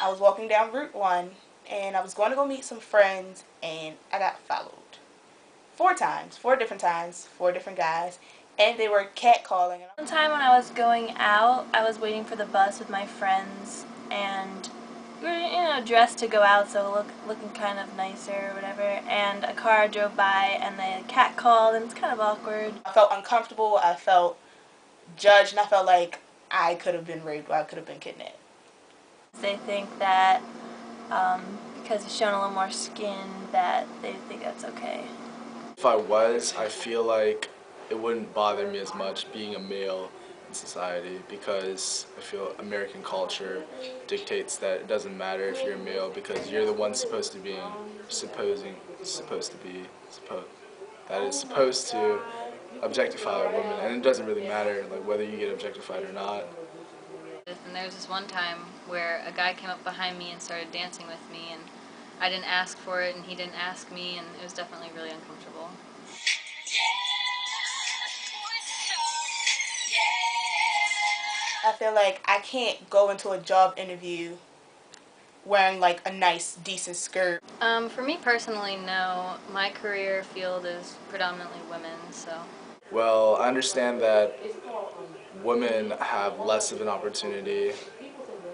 I was walking down Route 1 and I was going to go meet some friends and I got followed. 4 times, 4 different times, 4 different guys, and they were catcalling. One time when I was going out, I was waiting for the bus with my friends and we were, dressed to go out, so looking kind of nicer or whatever, and a car drove by and they catcalled and it's kind of awkward. I felt uncomfortable, I felt judged, and I felt like I could have been raped or I could have been kidnapped. They think that because it's showing a little more skin that they think that's okay. If I feel like it wouldn't bother me as much being a male in society, because I feel American culture dictates that it doesn't matter if you're a male because you're the one supposed to be objectify a woman, and it doesn't really matter like whether you get objectified or not. And there was this one time where a guy came up behind me and started dancing with me, and I didn't ask for it and he didn't ask me, and it was definitely really uncomfortable. I feel like I can't go into a job interview wearing like a nice, decent skirt. For me personally, no. My career field is predominantly women, so. Well, I understand that women have less of an opportunity,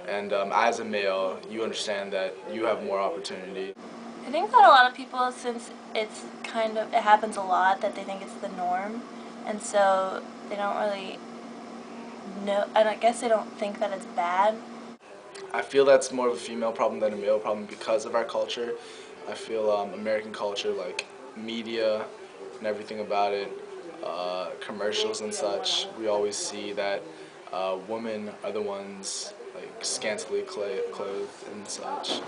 and as a male, you understand that you have more opportunity. I think that a lot of people, since it happens a lot, that they think it's the norm, and so they don't really know, and I guess they don't think that it's bad. I feel that's more of a female problem than a male problem because of our culture. I feel American culture, like media and everything about it, commercials and such, we always see that women are the ones like scantily clothed and such.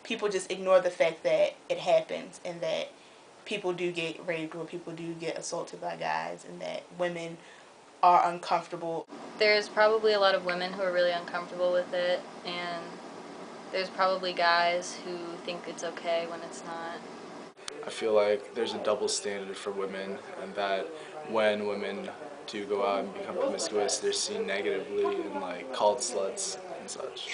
People just ignore the fact that it happens and that people do get raped or people do get assaulted by guys and that women are uncomfortable. There's probably a lot of women who are really uncomfortable with it, and there's probably guys who think it's okay when it's not. I feel like there's a double standard for women, and that when women do go out and become promiscuous, they're seen negatively and like called sluts and such.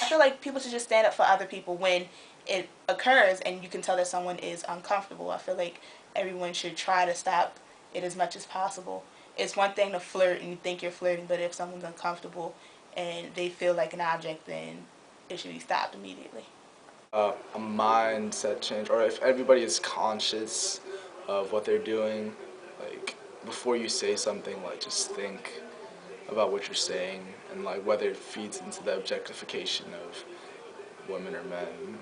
I feel like people should just stand up for other people when it occurs and you can tell that someone is uncomfortable. I feel like everyone should try to stop it as much as possible. It's one thing to flirt and you think you're flirting, but if someone's uncomfortable and they feel like an object, then it should be stopped immediately. A mindset change, or if everybody is conscious of what they're doing, like before you say something, like just think about what you're saying and like whether it feeds into the objectification of women or men.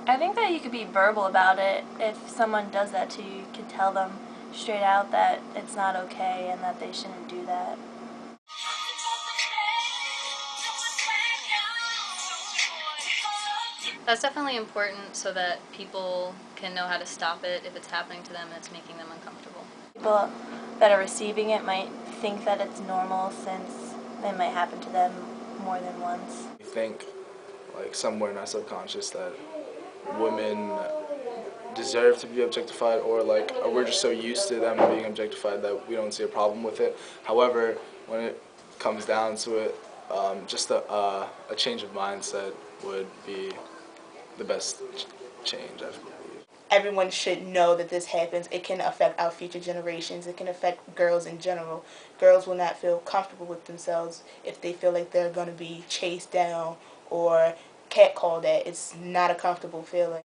I think that you could be verbal about it. If someone does that to you, you could tell them straight out that it's not okay and that they shouldn't do that. That's definitely important so that people can know how to stop it if it's happening to them and it's making them uncomfortable. People that are receiving it might think that it's normal since it might happen to them more than once. I think like somewhere in our subconscious that women deserve to be objectified, or like we're just so used to them being objectified that we don't see a problem with it. However, when it comes down to it, just a change of mindset would be the best change, I believe. Everyone should know that this happens. It can affect our future generations. It can affect girls in general. Girls will not feel comfortable with themselves if they feel like they're going to be chased down or catcalled at. It's not a comfortable feeling.